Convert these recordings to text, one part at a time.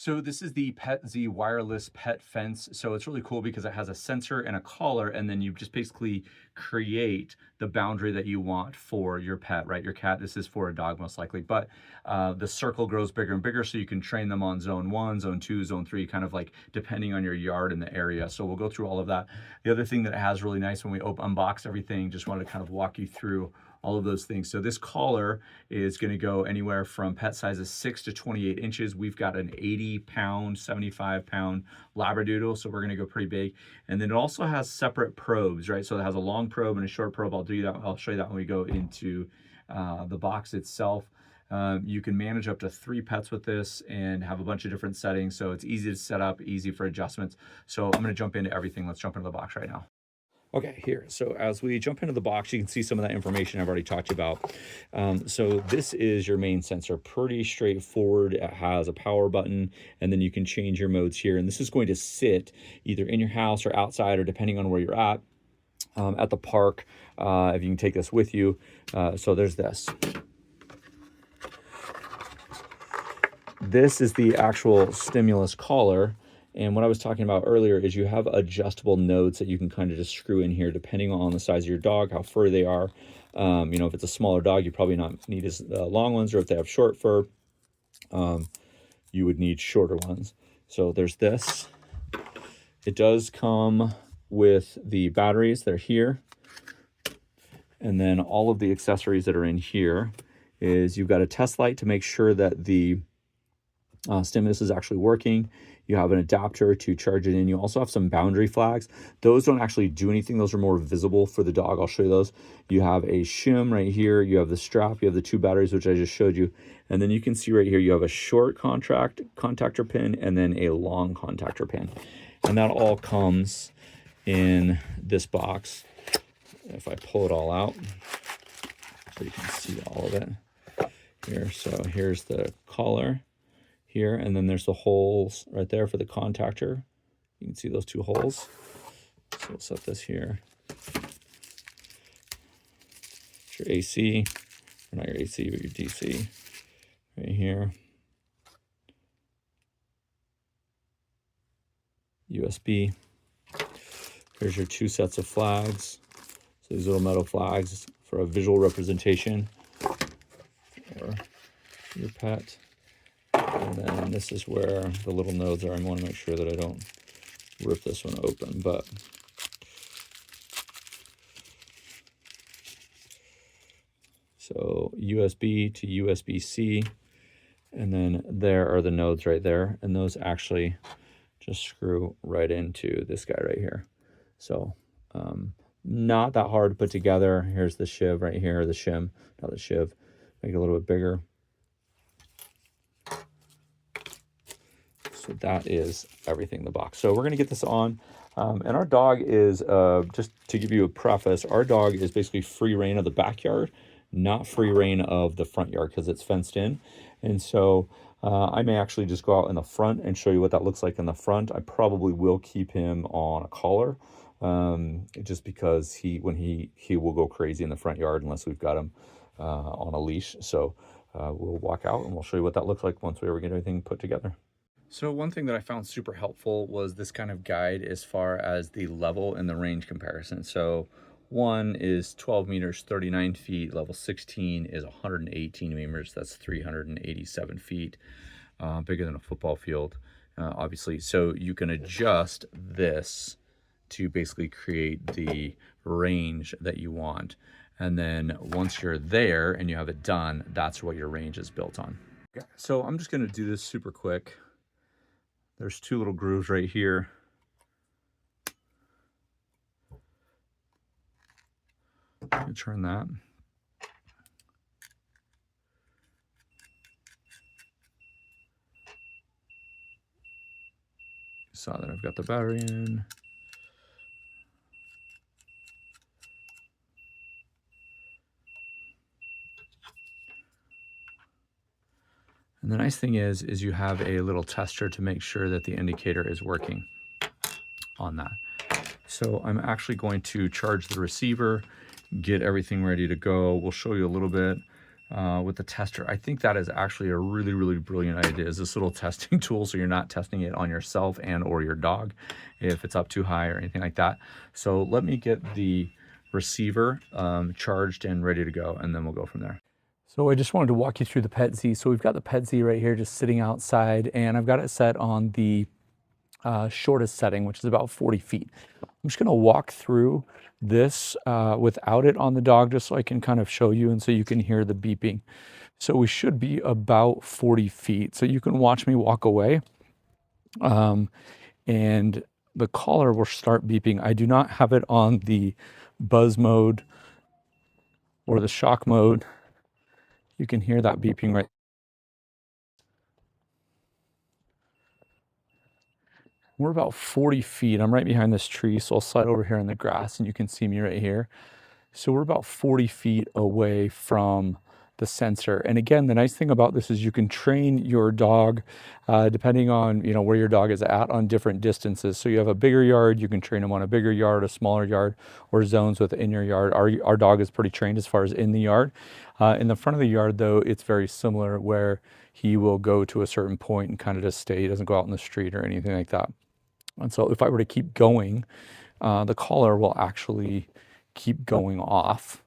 So this is the PetZ wireless pet fence. So it's really cool because it has a sensor and a collar, and then you just basically create the boundary that you want for your pet, right? Your cat, this is for a dog most likely, but the circle grows bigger and bigger so you can train them on zone 1, zone 2, zone 3, kind of like depending on your yard and the area. So we'll go through all of that. The other thing that it has really nice when we unbox everything, just wanted to kind of walk you through all of those things. So this collar is going to go anywhere from pet sizes 6 to 28 inches. We've got an 80-pound, 75-pound Labradoodle, so we're going to go pretty big. And then it also has separate probes, right? So it has a long probe and a short probe. I'll show you that when we go into the box itself. You can manage up to 3 pets with this and have a bunch of different settings. So it's easy to set up, easy for adjustments. So I'm going to jump into everything. Let's jump into the box right now. Okay, here. So as we jump into the box, you can see some of that information I've already talked about. So this is your main sensor. Pretty straightforward. It has a power button, and then you can change your modes here. And this is going to sit either in your house or outside, or depending on where you're at the park, if you can take this with you. So there's this. This is the actual stimulus collar. And what I was talking about earlier is you have adjustable nodes that you can kind of just screw in here depending on the size of your dog, how furry they are. You know, if it's a smaller dog, you probably not need as long ones, or if they have short fur, you would need shorter ones. So there's this. It does come with the batteries that are here. And then all of the accessories that are in here is you've got a test light to make sure that the stimulus is actually working. You have an adapter to charge it in. You also have some boundary flags. Those don't actually do anything. Those are more visible for the dog. I'll show you those. You have a shim right here. You have the strap. You have the 2 batteries, which I just showed you. And then you can see right here, you have a short contactor pin and then a long contactor pin. And that all comes in this box. If I pull it all out, so you can see all of it here. So here's the collar here, and then there's the holes right there for the contactor. You can see those 2 holes. So we'll set this here. It's your AC, or not your AC, but your DC right here. USB. Here's your 2 sets of flags. So these little metal flags for a visual representation for your pet. And then this is where the little nodes are. I want to make sure that I don't rip this one open, but so USB to USB-C, and then there are the nodes right there, and those actually just screw right into this guy right here. So not that hard to put together. Here's the shiv right here, the shim, not the shiv. Make it a little bit bigger. So that is everything in the box. So we're going to get this on. And our dog is, just to give you a preface, our dog is basically free reign of the backyard, not free reign of the front yard because it's fenced in. And so I may actually just go out in the front and show you what that looks like in the front. I probably will keep him on a collar, just because he will go crazy in the front yard unless we've got him on a leash. So we'll walk out and we'll show you what that looks like once we ever get everything put together. So one thing that I found super helpful was this kind of guide as far as the level and the range comparison. So 1 is 12 meters, 39 feet. Level 16 is 118 meters. That's 387 feet, bigger than a football field, obviously. So you can adjust this to basically create the range that you want. And then once you're there and you have it done, that's what your range is built on. Okay, so I'm just going to do this super quick. There's 2 little grooves right here. Turn that. You saw that I've got the battery in. And the nice thing is you have a little tester to make sure that the indicator is working on that. So I'm actually going to charge the receiver, get everything ready to go. We'll show you a little bit with the tester. I think that is actually a really, really brilliant idea, is this little testing tool, so you're not testing it on yourself and or your dog if it's up too high or anything like that. So let me get the receiver charged and ready to go, and then we'll go from there. So I just wanted to walk you through the PetZ. So we've got the PetZ right here just sitting outside, and I've got it set on the shortest setting, which is about 40 feet. I'm just gonna walk through this without it on the dog, just so I can kind of show you and so you can hear the beeping. So we should be about 40 feet. So you can watch me walk away. And the collar will start beeping. I do not have it on the buzz mode or the shock mode. You can hear that beeping right. We're about 40 feet. I'm right behind this tree, so I'll slide over here in the grass and you can see me right here. So we're about 40 feet away from the sensor. And again, the nice thing about this is you can train your dog depending on where your dog is at on different distances. So you have a bigger yard, you can train them on a bigger yard, a smaller yard, or zones within your yard. Our dog is pretty trained as far as in the yard. In the front of the yard, though, it's very similar, where he will go to a certain point and kind of just stay. He doesn't go out in the street or anything like that. And so if I were to keep going, the collar will actually keep going off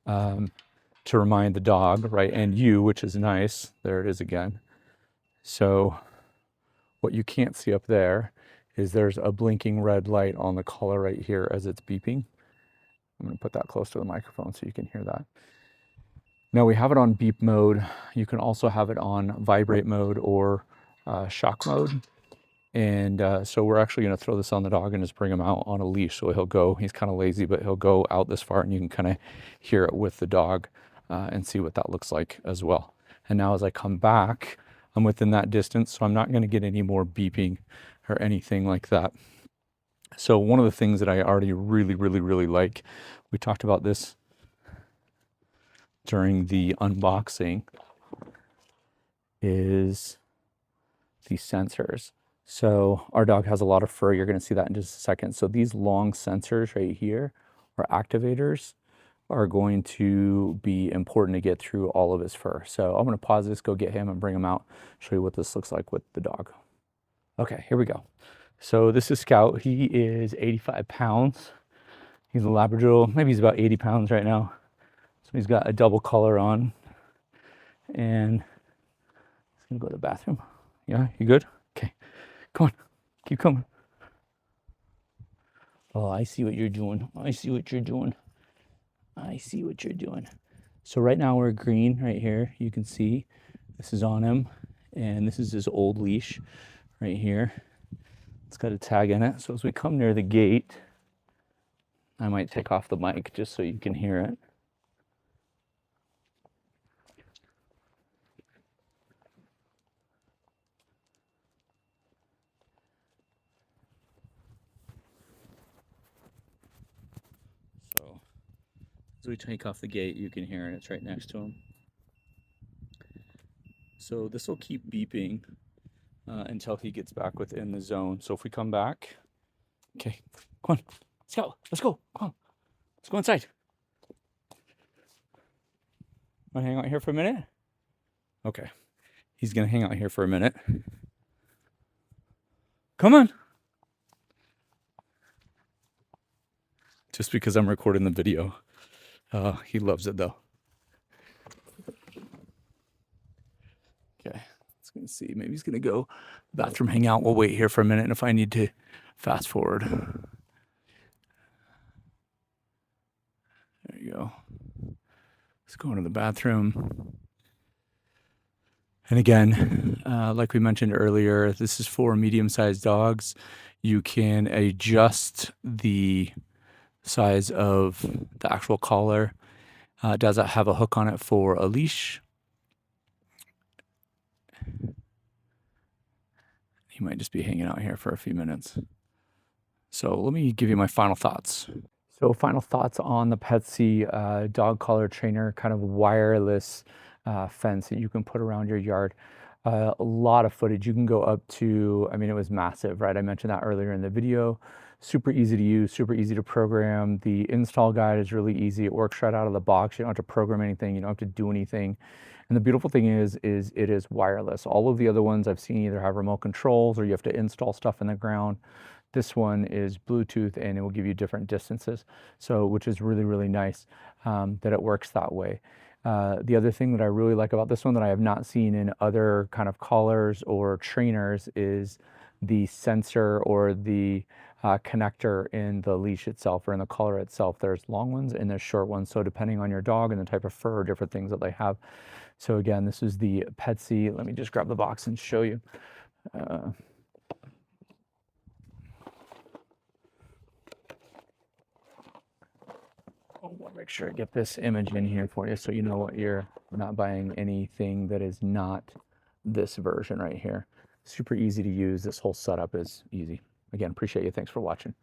to remind the dog, right? And you, which is nice. There it is again. So what you can't see up there is there's a blinking red light on the collar right here as it's beeping. I'm going to put that close to the microphone so you can hear that. Now we have it on beep mode. You can also have it on vibrate mode or shock mode. And so we're actually going to throw this on the dog and just bring him out on a leash. So he'll go, he's kind of lazy, but he'll go out this far and you can kind of hear it with the dog and see what that looks like as well. And now as I come back, I'm within that distance, so I'm not going to get any more beeping or anything like that. So one of the things that I already really like, we talked about this during the unboxing, is the sensors. So our dog has a lot of fur. You're going to see that in just a second. So these long sensors right here, or activators, are going to be important to get through all of his fur. So I'm going to pause this, go get him and bring him out, show you what this looks like with the dog. Okay, here we go. So this is Scout. He is 85 pounds. He's a Labradoodle. Maybe he's about 80 pounds right now. So he's got a double collar on. And he's going to go to the bathroom. Yeah, you good? Okay. Come on, keep coming. Oh, I see what you're doing. I see what you're doing. I see what you're doing. So right now we're green right here. You can see this is on him. And this is his old leash right here. It's got a tag in it. So as we come near the gate, I might take off the mic just so you can hear it. So we take off the gate, you can hear it. It's right next to him. So this will keep beeping until he gets back within the zone. So if we come back, okay, come on, let's go, come on, let's go inside. Want to hang out here for a minute? Okay, he's gonna hang out here for a minute. Come on. Just because I'm recording the video. He loves it though. Okay, let's gonna see. Maybe he's gonna go bathroom, hang out. We'll wait here for a minute, and if I need to fast forward. There you go. Let's go into the bathroom. And again, like we mentioned earlier, this is for medium-sized dogs. You can adjust the size of the actual collar. Does it have a hook on it for a leash? He might just be hanging out here for a few minutes. So let me give you my final thoughts. So final thoughts on the PetZ dog collar trainer, kind of wireless fence that you can put around your yard. A lot of footage. You can go up to, I mean, it was massive, right? I mentioned that earlier in the video. super easy to use, super easy to program. The install guide is really easy. It works right out of the box. You don't have to program anything. You don't have to do anything. And the beautiful thing is it is wireless. All of the other ones I've seen either have remote controls or you have to install stuff in the ground. This one is Bluetooth and it will give you different distances. So, which is really, really nice that it works that way. The other thing that I really like about this one that I have not seen in other kind of collars or trainers is the sensor or the connector in the leash itself or in the collar itself. There's long ones and there's short ones. So depending on your dog and the type of fur, different things that they have. So again, this is the Petsy. Let me just grab the box and show you. I'll make sure I get this image in here for you so you know what you're not buying anything that is not this version right here. Super easy to use. This whole setup is easy. Again, appreciate you. Thanks for watching.